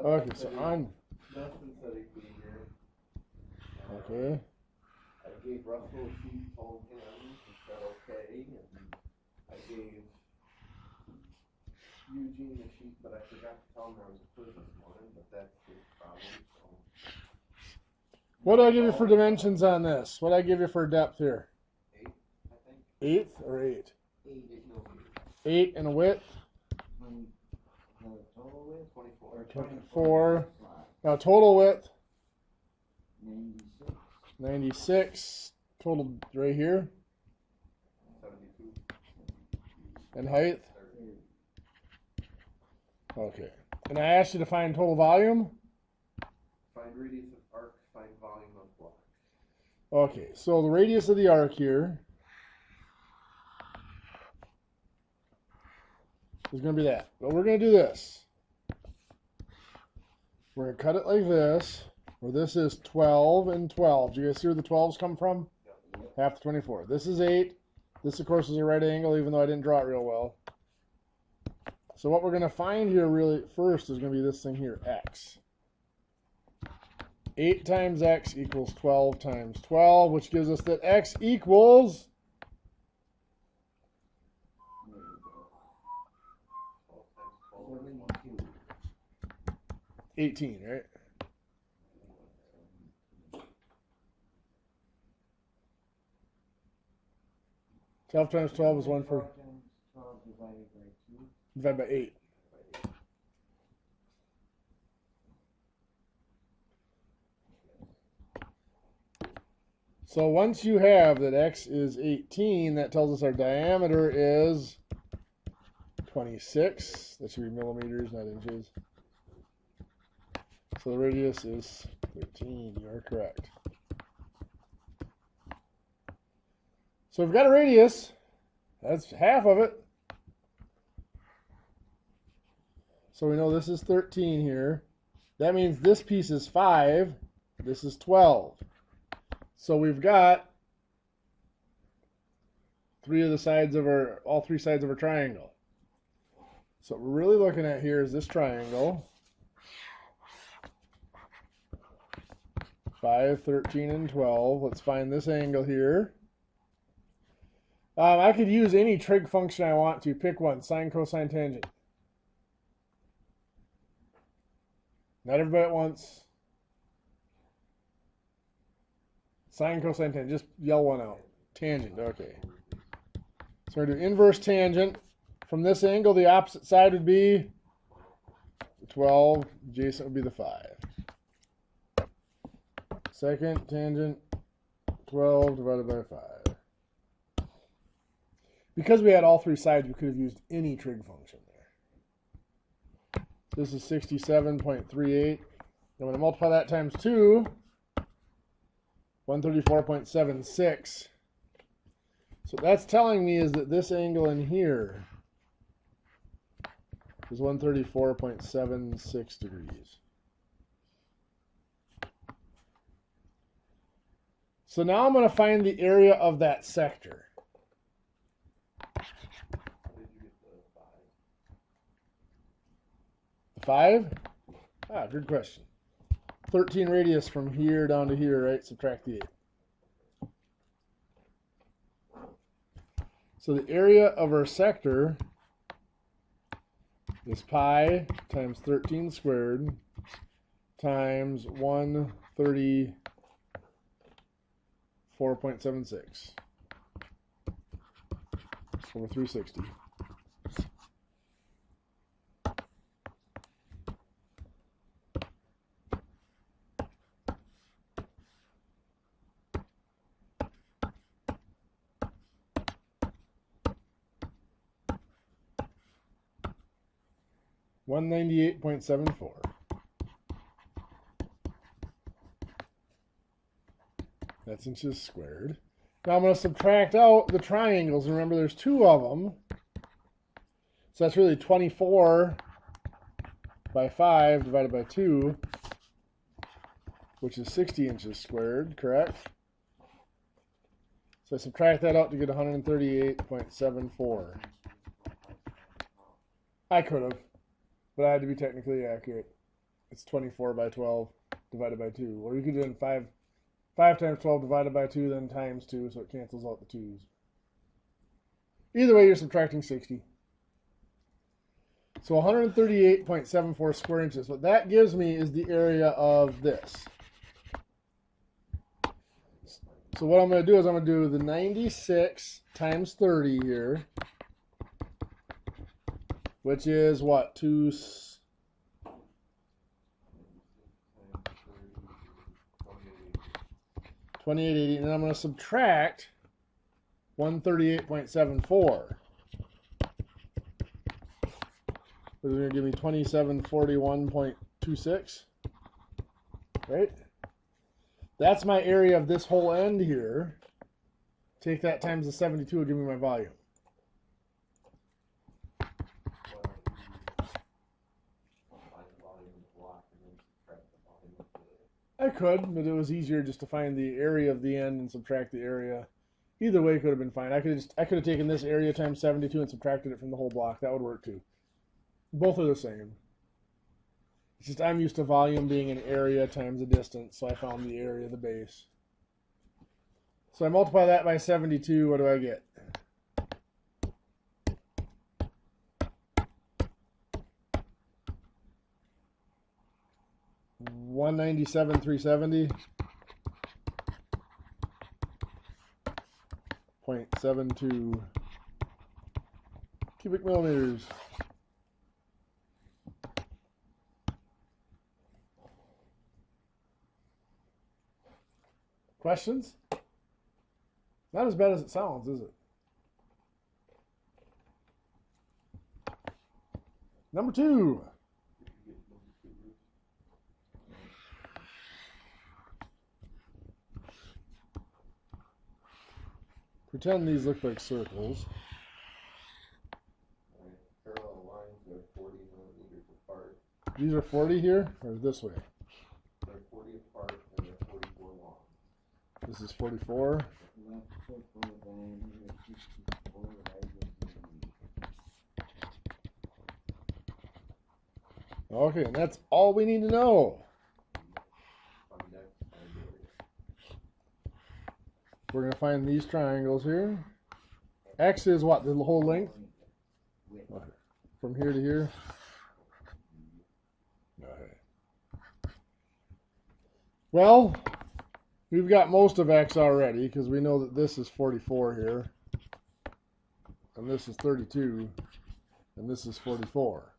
Okay, so on. Dustin said he'd be here. Okay. I gave Russell a sheet, told him, he said okay, and I gave Eugene a sheet, but I forgot to tell him there was a quiz this morning, but that's his problem, so. What do I give you for dimensions on this? What do I give you for depth here? 8, I think. Eighth or 8? 8. 8 and a width? Total width? 24. 24. Now total width? 96. 96. Total right here. 72. And height? 30. Okay. And I asked you to find total volume? Find radius of arc, find volume of block. Okay, so the radius of the arc here is going to be that. But we're going to do this. We're going to cut it like this, where this is 12 and 12. Do you guys see where the 12s come from? Yep. Half the 24. This is 8. This, of course, is a right angle, even though I didn't draw it real well. So what we're going to find here really first is going to be this thing here, x. 8 times x equals 12 times 12, which gives us that x equals 18, right? Twelve times 12 is 1 for 12 divided by 2. divided by 8. So once you have that x is 18, that tells us our diameter is 26. That should be millimeters, not inches. So the radius is 13. You are correct. So we've got a radius. That's half of it. So we know this is 13 here. That means this piece is 5. This is 12. So we've got all three sides of our triangle. So what we're really looking at here is this triangle. 5, 13, and 12. Let's find this angle here. I could use any trig function I want to. Pick one. Sine, cosine, tangent. Not everybody at once. Sine, cosine, tangent. Just yell one out. Tangent. Okay. So we're going to do inverse tangent. From this angle, the opposite side would be 12. Adjacent would be the 5. Second tangent, 12 divided by 5. Because we had all three sides, we could have used any trig function there. This is 67.38. I'm going to multiply that times 2. 134.76. So that's telling me is that this angle in here is 134.76 degrees. So now I'm going to find the area of that sector. How did you get the 5? The 5? Ah, good question. 13 radius from here down to here, right? Subtract the 8. So the area of our sector is pi times 13 squared times 134.76 over 360. $198.74. That's inches squared. Now I'm going to subtract out the triangles. Remember, there's 2 of them. So that's really 24 by 5 divided by 2, which is 60 inches squared, correct? So I subtract that out to get 138.74. I could have, but I had to be technically accurate. It's 24 by 12 divided by 2. Or you could do it in 5 times 12 divided by 2, then times 2, so it cancels out the 2's. Either way, you're subtracting 60. So 138.74 square inches. What that gives me is the area of this. So what I'm going to do is I'm going to do the 96 times 30 here, which is what? 2880, and then I'm going to subtract 138.74. Which is going to give me 2741.26, right? That's my area of this whole end here. Take that times the 72 will give me my volume. I could, but it was easier just to find the area of the end and subtract the area. Either way could have been fine. I could have taken this area times 72 and subtracted it from the whole block. That would work too. Both are the same. It's just I'm used to volume being an area times a distance, so I found the area of the base. So I multiply that by 72, what do I get? $197,370.72 cubic millimeters. Questions? Not as bad as it sounds, is it? Number 2. Pretend these look like circles. Parallel lines are 40 millimeters apart. These are 40 here, or this way? They're 40 apart and they're 44 long. This is 44. Okay, and that's all we need to know. We're going to find these triangles here. X is what? The whole length? Okay. From here to here? Okay. Well, we've got most of X already because we know that this is 44 here. And this is 32. And this is 44.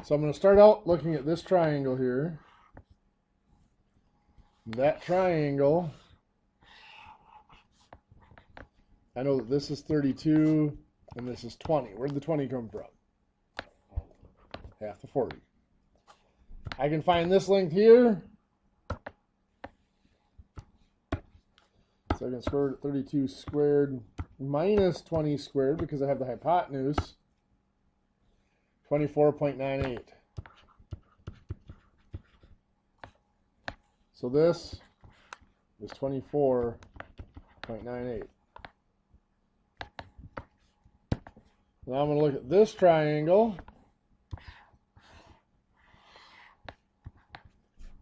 So I'm going to start out looking at this triangle here. That triangle, I know that this is 32 and this is 20. Where'd the 20 come from? Half the 40. I can find this length here. So I can square root 32 squared minus 20 squared because I have the hypotenuse. 24.98. So this is 24.98. Now I'm going to look at this triangle.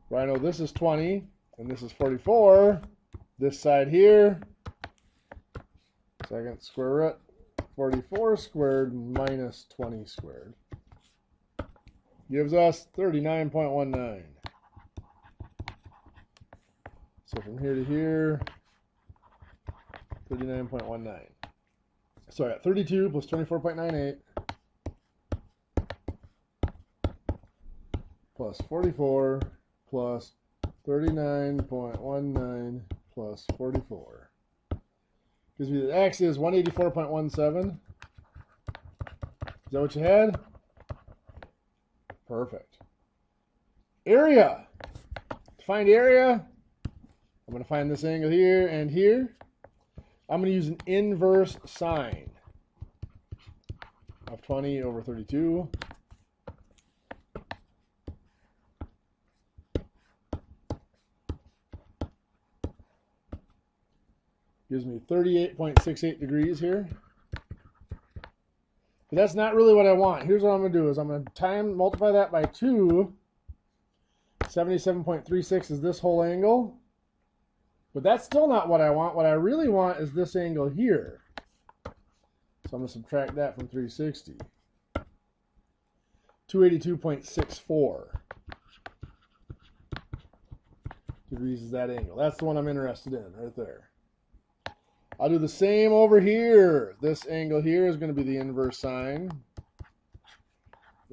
Where I know this is 20 and this is 44. This side here. Second square root 44 squared minus 20 squared. Gives us 39.19. So from here to here, 39.19. So I got 32 plus 24.98 plus 44 plus 39.19 plus 44. Gives me the X is 184.17. Is that what you had? Perfect. Area. To find area, I'm going to find this angle here and here. I'm going to use an inverse sine of 20 over 32. Gives me 38.68 degrees here. But that's not really what I want. Here's what I'm going to do is I'm going to multiply that by 2. 77.36 is this whole angle. But that's still not what I want. What I really want is this angle here. So I'm going to subtract that from 360. 282.64 degrees is that angle. That's the one I'm interested in right there. I'll do the same over here. This angle here is going to be the inverse sine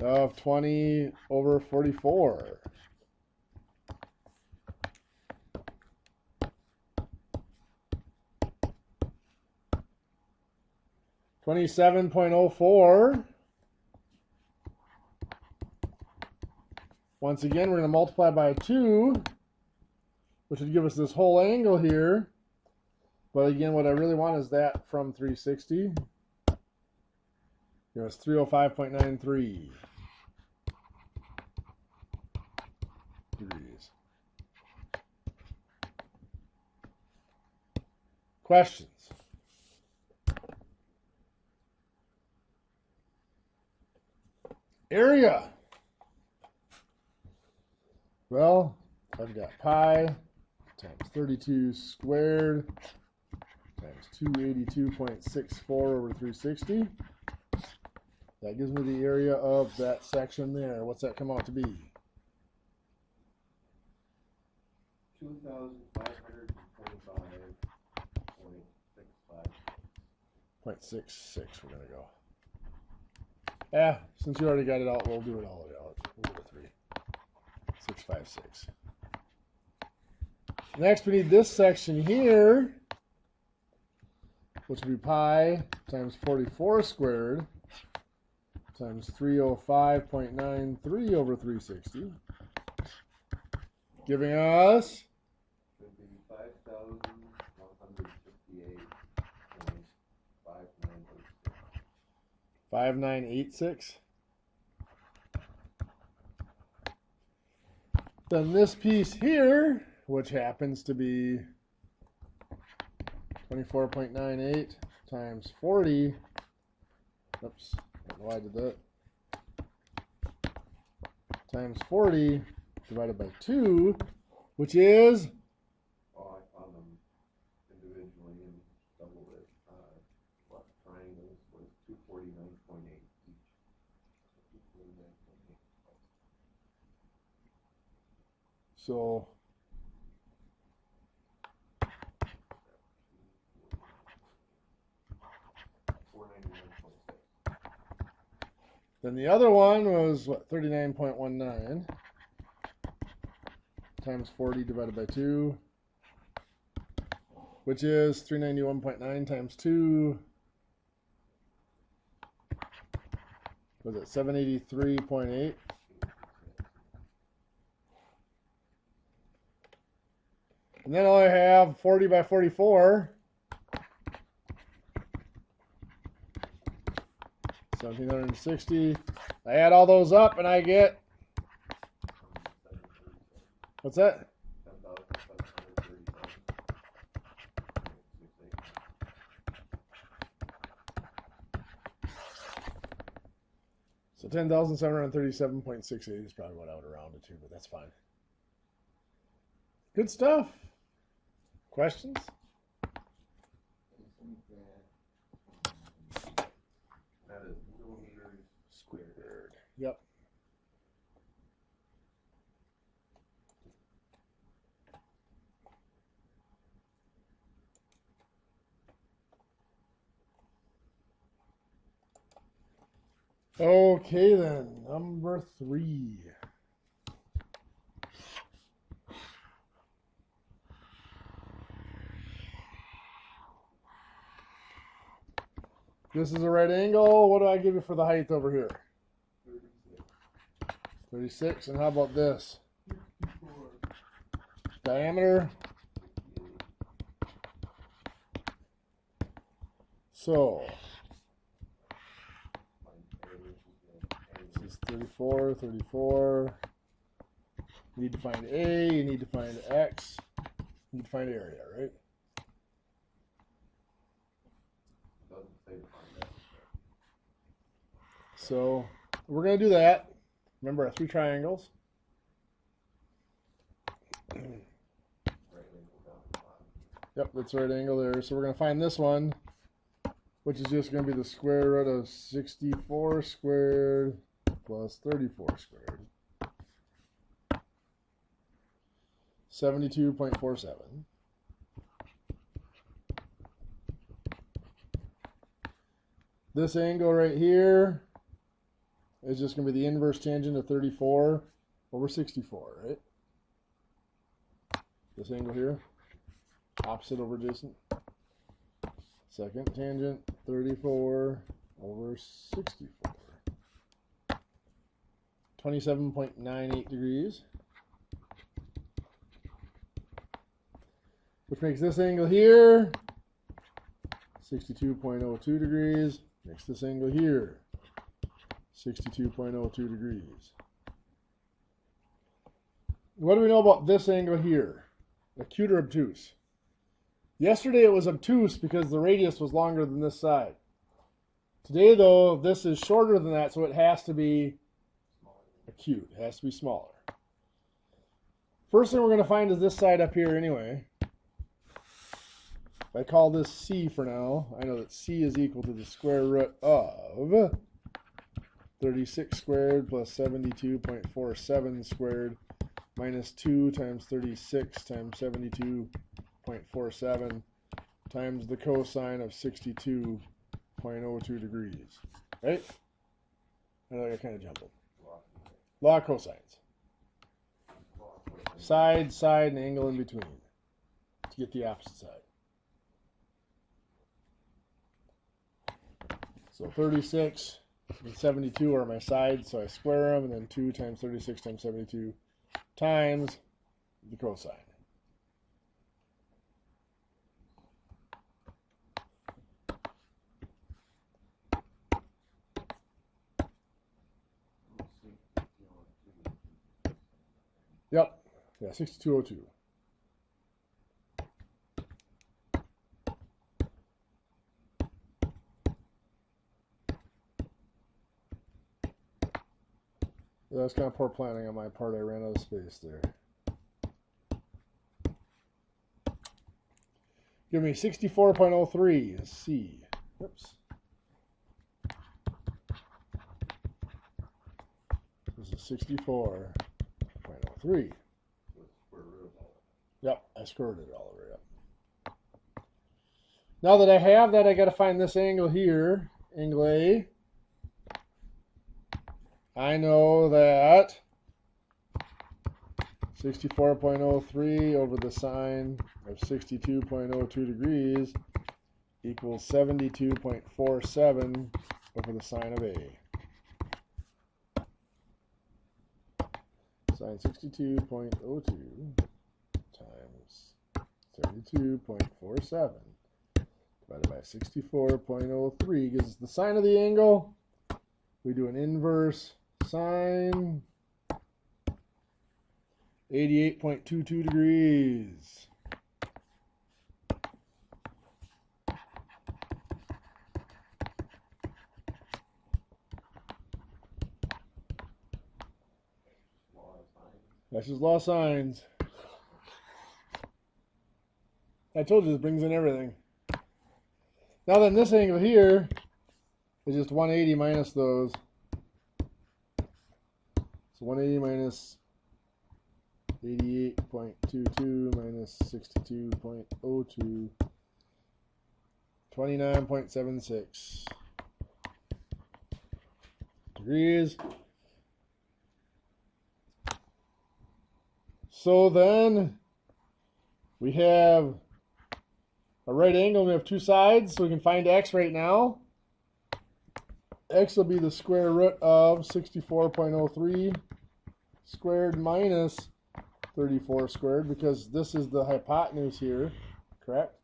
of 20 over 44. $27.04. Once again, we're going to multiply by 2, which would give us this whole angle here. But again, what I really want is that from 360. Give us 305.93 degrees. Questions? Area. Well, I've got pi times 32 squared times 282.64 over 360. That gives me the area of that section there. What's that come out to be? 2,525.65. We're going to go. Yeah, since you already got it out, we'll do it all out. We'll do 3. 656. Next, we need this section here, which would be pi times 44 squared times 305.93 over 360, giving us Would be 5,158.5986. 5986. Then this piece here, which happens to be 24.98 times 40. Oops, I don't know why I did that. Times 40 divided by 2, which is Oh, I found them individually and doubled it. What triangles was 249.8 each. 249.8. so 499.6. then the other one was what, 39.19 times 40 divided by 2, which is 391.9 times 2. Was it 783.8? And then I have 40 by 44. 1760. I add all those up and I get, what's that? 10,737.68. So 10,737.68 is probably what I would round it to, but that's fine. Good stuff. Questions? That is millimeters squared. Yep. Okay then, number 3. This is a right angle. What do I give you for the height over here? 36. And how about this? Diameter. So this is 34, 34. You need to find A, you need to find X, you need to find area, right? Doesn't say to find that. So we're going to do that. Remember our 3 triangles. Yep, that's right angle there. So we're going to find this one, which is just going to be the square root of 64 squared plus 34 squared. 72.47. This angle right here is just going to be the inverse tangent of 34 over 64, right? This angle here, opposite over adjacent. Second tangent, 34 over 64. 27.98 degrees. Which makes this angle here 62.02 degrees. Makes this angle here 62.02 degrees. What do we know about this angle here? Acute or obtuse? Yesterday it was obtuse because the radius was longer than this side. Today though, this is shorter than that, so it has to be acute. It has to be smaller. First thing we're going to find is this side up here anyway. If I call this C for now, I know that C is equal to the square root of 36 squared plus 72.47 squared minus 2 times 36 times 72.47 times the cosine of 62.02 degrees. Right? I know I kind of jumbled. Law of cosines. Side, side, and angle in between to get the opposite side. So 36 and 72 are my sides, so I square them, and then 2 times 36 times 72 times the cosine. Yep, yeah, 6202. That was kind of poor planning on my part. I ran out of space there. Give me 64.03 is C. Oops. This is 64.03. Yep, I squared it all the way up. Now that I have that, I got to find this angle here, angle A. I know that 64.03 over the sine of 62.02 degrees equals 72.47 over the sine of A. Sine 62.02 times 72.47 divided by 64.03 gives us the sine of the angle. We do an inverse sine 88.22 degrees. That's just law of sines. I told you this brings in everything. Now then, this angle here is just 180 minus those. So 180 minus 88.22 minus 62.02, 29.76 degrees. So then we have a right angle. We have two sides, so we can find x right now. X will be the square root of 64.03 squared minus 34 squared, because this is the hypotenuse here, correct?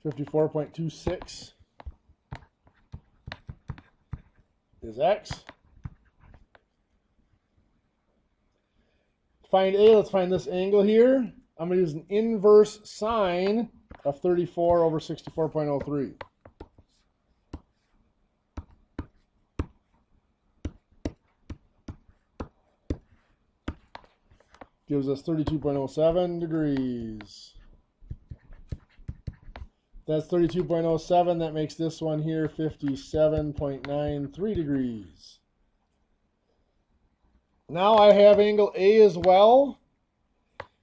$54.26 is x. find A, let's find this angle here. I'm going to use an inverse sine of 34 over 64.03. Gives us 32.07 degrees. That's 32.07. That makes this one here 57.93 degrees. Now I have angle A as well,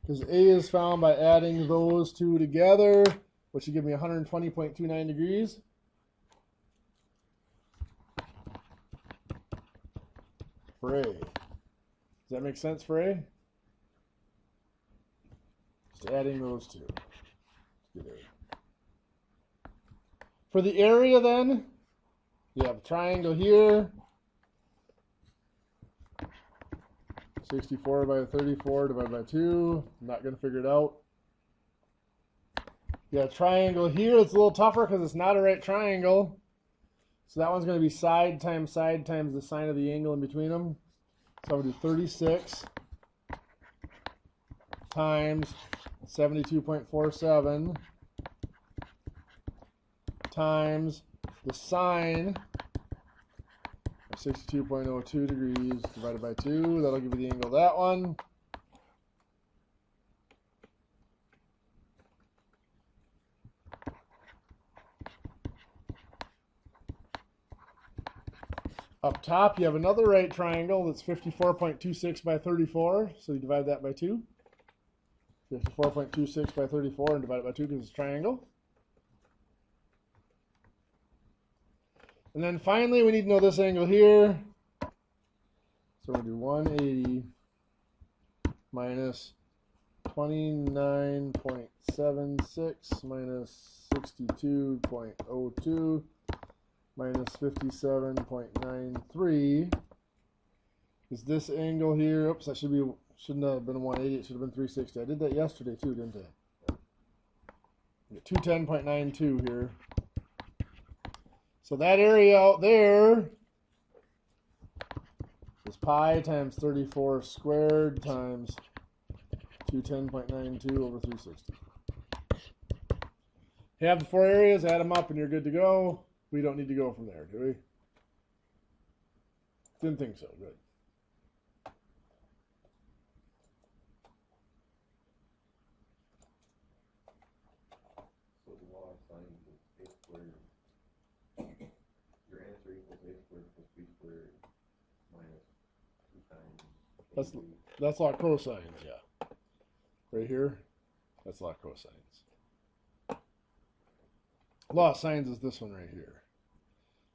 because A is found by adding those two together, which should give me 120.29 degrees. For A. Does that make sense for A? Just adding those two. Let's get A. For the area then, you have a triangle here. 64 by 34 divided by 2. I'm not going to figure it out. You got a triangle here. It's a little tougher because it's not a right triangle. So that one's going to be side times the sine of the angle in between them. So I'm going to do 36 times 72.47 times the sine of 62.02 degrees divided by 2. That'll give you the angle of that one. Up top, you have another right triangle that's 54.26 by 34. So you divide that by 2. 54.26 by 34 and divide it by 2 because it's a triangle. And then finally, we need to know this angle here. So we'll do 180 minus 29.76 minus 62.02 minus 57.93 is this angle here. Oops, that shouldn't have been 180. It should have been 360. I did that yesterday too, didn't I? 210.92 here. So that area out there is pi times 34 squared times 210.92 over 360. You have the four areas, add them up, and you're good to go. We don't need to go from there, do we? Didn't think so. Good. So the law of sine is a squared. Your answer equals a squared plus b squared minus 2 times. That's law of cosines, yeah. Right here, that's law of cosines. Law of sines is this one right here.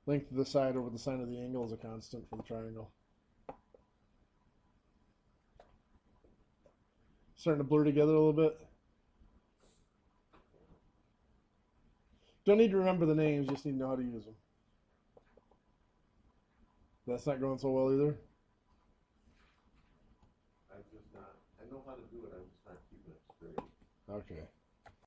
Length of the side over the sine of the angle is a constant for the triangle. Starting to blur together a little bit. Don't need to remember the names, just need to know how to use them. That's not going so well either. I know how to do it, I'm just not keeping it straight. Okay.